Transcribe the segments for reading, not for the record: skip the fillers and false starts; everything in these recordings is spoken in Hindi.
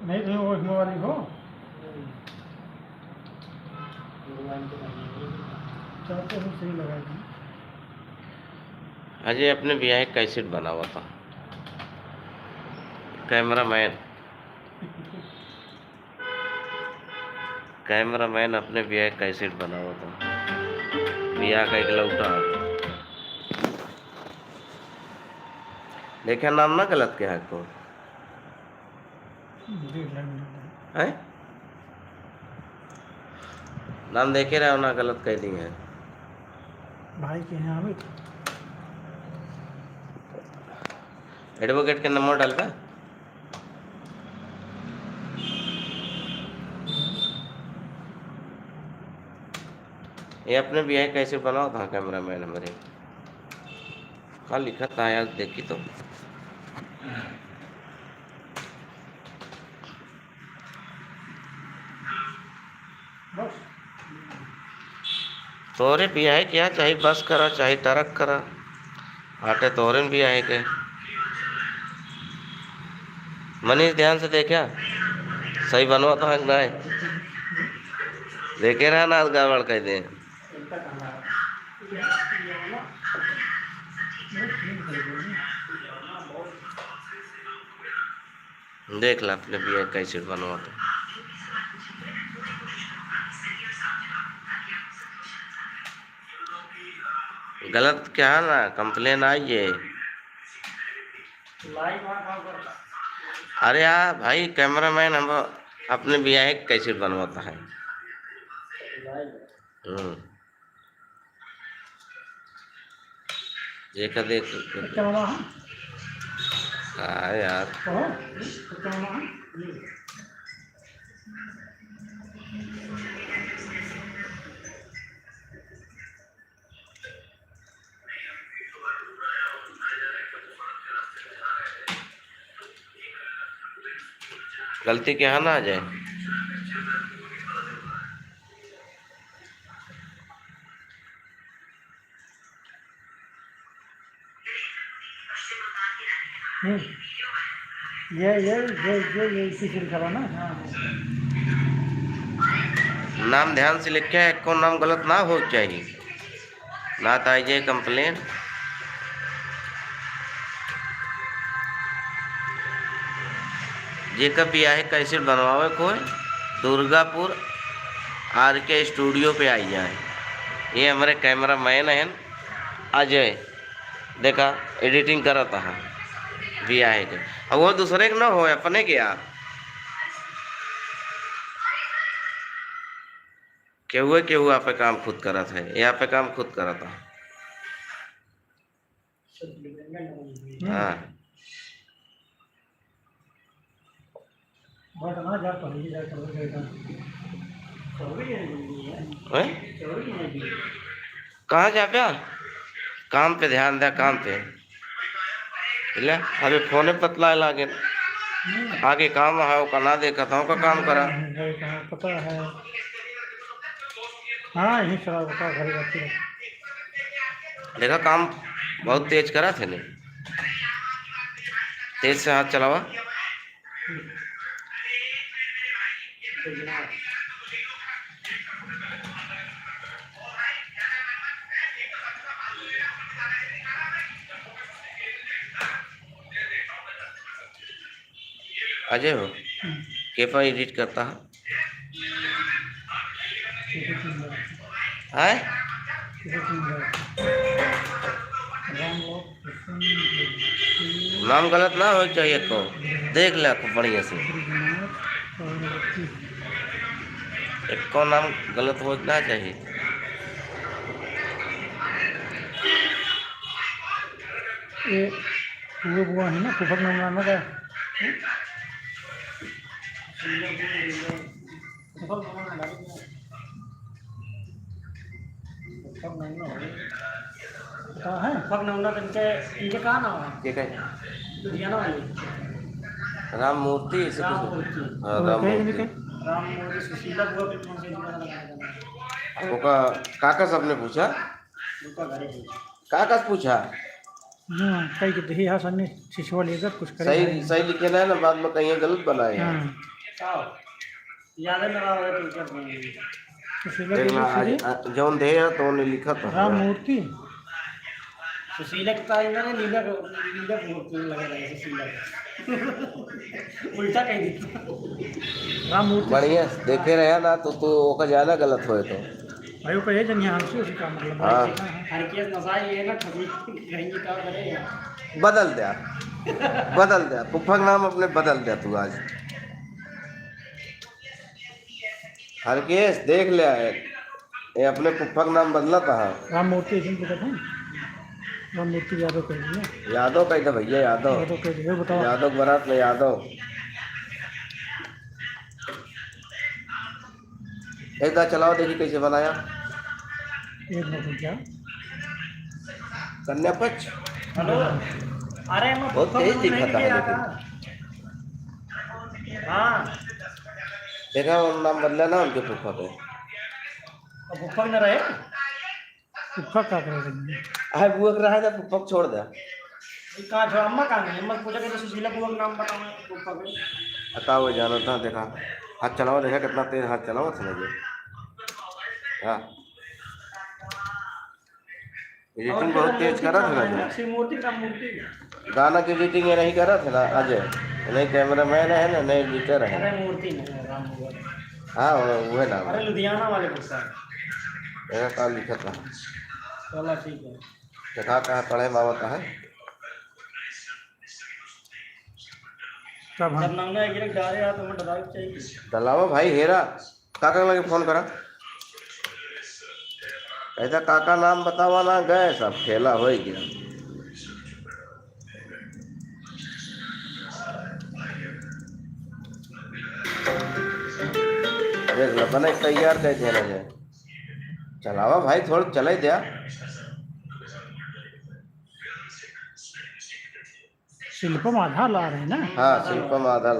नहीं नहीं वो इसमें वाली हो चाहते हो सही लगा दी। अजय अपने ब्याह कैसेट बना हुआ था, कैमरामैन अपने ब्याह कैसेट बना हुआ था, ब्याह का इकलौता। देखा नाम ना गलत क्या है को है, नाम देखे रहे हो ना, गलत कह दी है भाई के यहाँ अमित एडवोकेट के नंबर डाल का। ये अपने ब्याह कैसे बनाओ था कैमरामैन हमारे, कहाँ लिखा था यार, देखी तो बस तोरे ब्याह क्या चाहे बस करा चाहे ट्रक करा, आटे तोरे ब्याह के। मनीष ध्यान से देखा सही बनवा तो है ना, देखे रहा ना गड़बड़ कह दे। देख ला अपने ब्याह कैसे बनवा तो, गलत क्या है ना, कंप्लेन आई है। अरे यार भाई कैमरामैन हम अपने ब्याह कैसे बनवाता है। देखा देख हाँ यार गलती क्या ना आ जाए। ये इसी से लिखा ना। नाम ध्यान से लिखे है, कौन नाम गलत ना हो चाहिए, ना तो आई जाए कंप्लेन। जेका ब्याह कैसे बनवावे कोई दुर्गापुर आर के स्टूडियो पे आई जाए। ये हमारे कैमरा मैन है अजय, देखा एडिटिंग करा था ब्याह के, अब वो दूसरे के ना हो अपने क्या के हुआ पे काम खुद करा था, यहाँ पे काम खुद करा था। हाँ कहाँ जा पे काम पे ध्यान दे, काम पे ले अभी फोने पतला लागे आगे काम है वो ना देखा था का काम करा। पता है हाँ यही चला बता घर जाती है। देखा काम बहुत तेज करा थे ने, तेज से हाथ चलावा। अजय हो केफा एडिट करता है नाम गलत ना हो चाहिए को देख ले बढ़िया से, एक को नाम गलत हो ना चाहिए। ये बुआ है ना फुफर नाम का है फक नाम इनके कहाँ नाम है ठीक है लुधियाना वाली राम मूर्ति ऐसे कुछ। हाँ राम मूर्ति सुशीला बुआ पे कौन से ओका काका सबने पूछा, काका पूछा कई के दही हाँ सन्नी शिशुआ लेकर कुछ करे सही सही लिखे ना ना बाद में कहीं गलत बनाए। हाँ साहब याद है ना वाला तो क्या बोलेंगे। सुशीला देख देवी ला श्री आज जौन दे तो ने लिखा तो राम मूर्ति सुशीला के पास इन्होंने लीला लीला को लगा रहा है सुशीला उल्टा कह दी। राम मूर्ति बढ़िया देखे रहे ना तो तू ओका ज्यादा गलत होए तो भाई वो कहे जन यहाँ से उसका मतलब हाँ। भाई सीखा है। हर केस नशा ये है ना ठगी कहेंगे क्या करेगा। बदल दिया पुप्पा का नाम अपने बदल दिया तू आज हर केस देख लिया है ये अपने पुप्पा का नाम बदला था राम मूर्ति इसमें पता था राम मूर्ति यादव कह दिया यादव कही था भैया यादव यादव कह दिया बताओ यादव बारात में यादव एक बार चलाओ देखी कैसे बनाया एक मिनट क्या कन्या पक्ष हेलो अरे मैं बहुत तेज दिखाता है लेकिन हाँ देखा वो नाम बदला ना उनके पुप्पा पे अब ऊपर में रहे उपका क्या करेंगे आए बुआ के रहा था पुप्पा को छोड़ दिया कहाँ छोड़ा अम्मा कहाँ गई। अम्मा को पूछा कि सुशीला बुआ का नाम बताओ ऊपर पे। हटा वो जाना था देखा हाथ चलाओ देखा कितना तेज हाथ चलाओ समझिए हाँ एडिटिंग बहुत तेज कर रहा था ना शिव मूर्ति का मूर्ति। गाना की एडिटिंग ये नहीं कर रहा था ना अजय नहीं कैमरामैन है ना नहीं एडिटर है अरे मूर्ति नहीं राम बुआ। हाँ वो है नाम अरे लुधियाना वाले गुस्सा देखा कहाँ लिखा था चला ठीक है। देखा कहाँ पढ़े मावता है तब जब हम नंगा गिरक डाले यार तुम्हें डरा चाहिए। दलावा भाई हेरा काका लगे फोन करा ऐसा काका नाम बतावा ना गए सब खेला हो ही गया देख लो बने तैयार कर देना जाए चलावा भाई थोड़ा चले दिया शिल्पम आधार ला रहे हैं ना हाँ शिल्पम आधार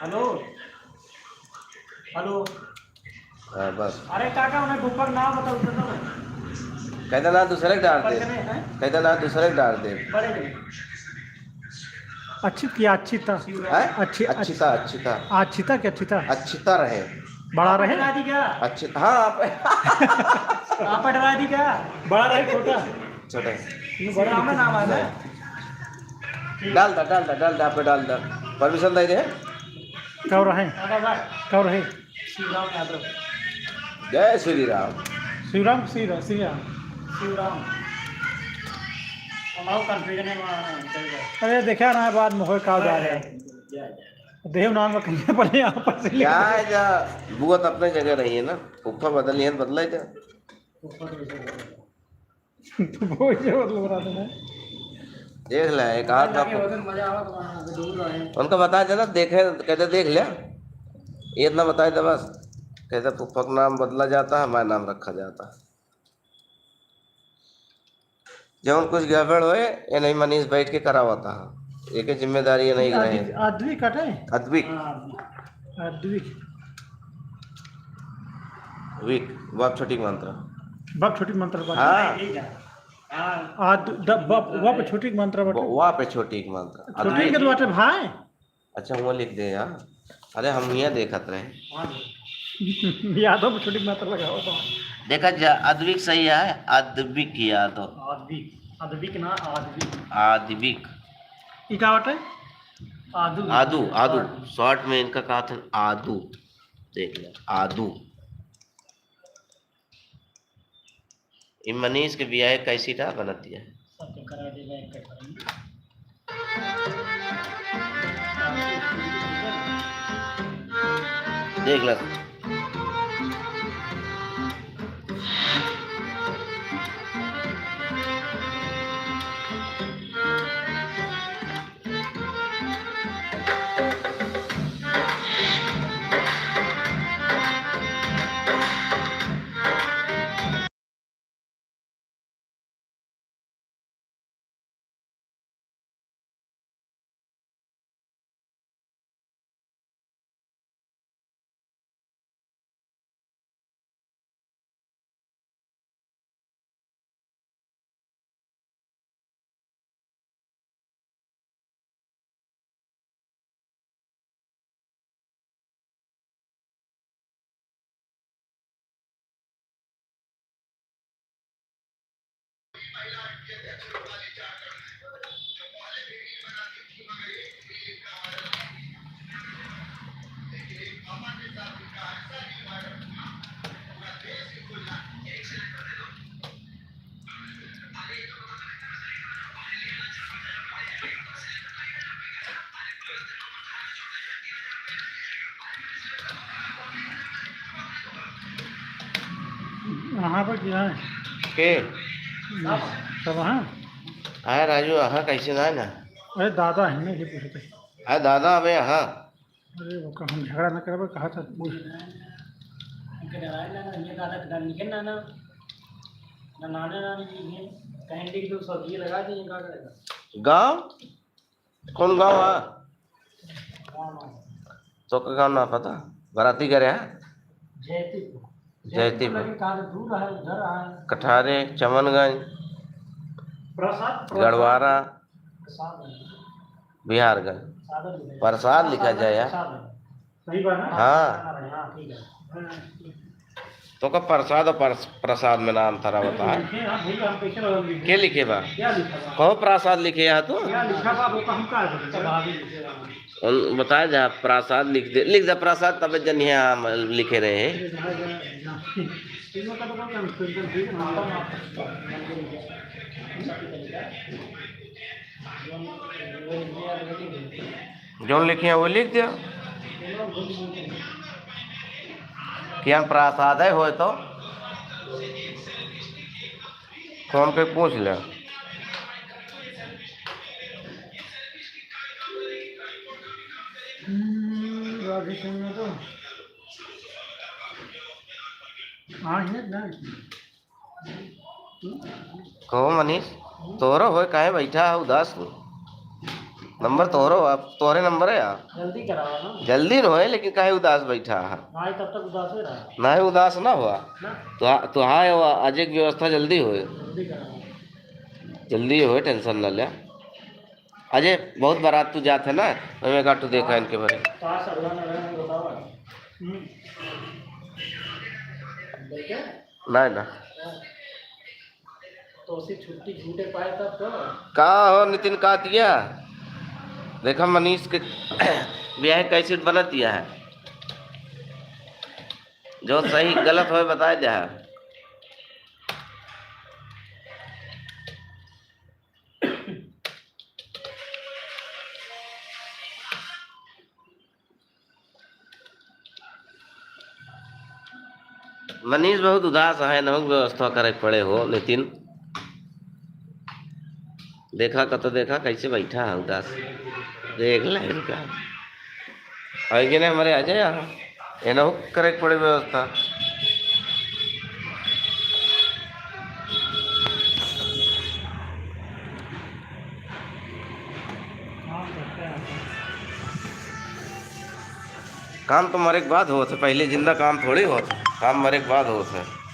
हेलो हेलो हाँ बस अरे काका उन्हें ऊपर नाम बताओ तो ना कहता ना दूसरे के डाल दे पढ़ने हैं कहता ना दूसरे के डाल दे पढ़े नहीं। अच्छी किया अच्छी था हैं? अच्छी अच्छिता अच्छिता अच्छिता क्या अच्छी था अच्छिता रहे बड़ा रहे पढ़वा दी क्या अच्छी हाँ आप पढ़वा दी क्या बड़ा रहे छोटा छोटे बड़ा में नाम आ गया। डाल दे आप डाल दे परमिशन दे दे कब रहे अरे भाई कब रहे शिवराम यादव जय श्री राम श्रीराम श्रीराम श्रीराम शिवराम हमारा कंफ्यूजन है वहाँ अरे देखा ना बाद में हो का जा रहा है देव नाम में कहीं पर यहाँ पर से क्या है जा बुआ तो अपने जगह रही है ना उप्पा बदली है बदला ही जा तो वो ये मतलब बता देना देख ले एक हाथ आप मजा आवा तो दूर रहे। उनका बता देना देखे कहते देख लिया ये इतना बताए था बस कहते पुप्पा का नाम बदला जाता है हमारा नाम रखा जाता है जब कुछ गड़बड़ होए ये नहीं मनीष बैठ के करा होता है एक जिम्मेदारी ये नहीं रहे आदमी कटे अद्विक आदमी वीक बाप छोटी मंत्र बाप छोटी मंत्र बात हाँ ठीक है हाँ बाप छोटी मंत्र बाटे वहाँ पे छोटी एक मंत्र छोटी अद्विक के तो बाटे भाई अच्छा वो लिख दे यार अरे हम यहाँ देखत रहे वहाँ यादव पे छोटी मंत्र लगा होता देखा जा अद्विक सही है अद्विक यादव आदमी आदमी के ना आदमी आद्विक ये क्या बाटे आदू आदू आदू शॉर्ट में इनका कहा था आदू देख ले आदू ये मनीष के बिया कैसी था बनती है सब करा देगा एक करेंगे। देख ले यहाँ पर क्या है के सब हाँ आया राजू हाँ कैसे ना ना अरे दादा है ना ये पूछते आया दादा अबे हाँ अरे वो हम झगड़ा न करे कहा था पूछ इनके डराए ना ये दादा डर निकल ना ना ना नाने ना ये कहीं देख दो सब्जी लगा दी इनका करेगा गाँव कौन गाँव है गाँव तो का गाँव ना पता बराती करे है जयतीपुर जयतीपुर लेकिन कहाँ से दूर है उधर है कठारे चमनगंज प्रसाद गढ़वारा प्रसाद बिहारगंज साधन प्रसाद लिखा जाए यार सही बात है हाँ हाँ ठीक है तो का प्रसाद और प्रसाद में नाम थारा बता लिखे हाँ भैया हम कैसे बदल दिए के लिखे बा क्या लिखा बा कहो प्रसाद लिखे यहाँ तो क्या लिखा बा वो का हम का कर बताया जा प्रसाद लिख दे प्रसाद तब जन यहाँ लिखे रहे हैं इसमें का तो कंफ्यूजन ठीक है जो लिखे हैं वो लिख दिया कि हम प्रसाद है हो तो कौन पे पूछ ले राधे कृष्ण तो हाँ है ना कहो मनीष तोरो हो काहे बैठा है उदास नंबर तोरो अब तोरे नंबर है यार जल्दी कराओ ना जल्दी न होए लेकिन काहे उदास बैठा है हाँ तब तक उदास हो रहा है ना उदास ना हुआ ना तो हाँ आज एक व्यवस्था जल्दी होए जल्दी कराओ जल्दी होए टेंशन न ले अजय बहुत बारात तू जात है ना हमें काटू देखा इनके बारे में पास अगला न रहे बताओ देखे ना ना तो उसी छुट्टी छूटे पाए तब तो कहा हो नितिन का दिया देखा मनीष के ब्याह कैसे बना दिया है जो सही गलत हो बताया जा मनीष बहुत उदास है न व्यवस्था करे पड़े हो नितिन देखा कत देखा कैसे बैठा है उदास देख ले इनका आएंगे ना हमारे आ जाए यहाँ एना करे पड़े व्यवस्था काम तो मरे के बाद होता पहले जिंदा काम थोड़ी होता काम मरे के बाद होता है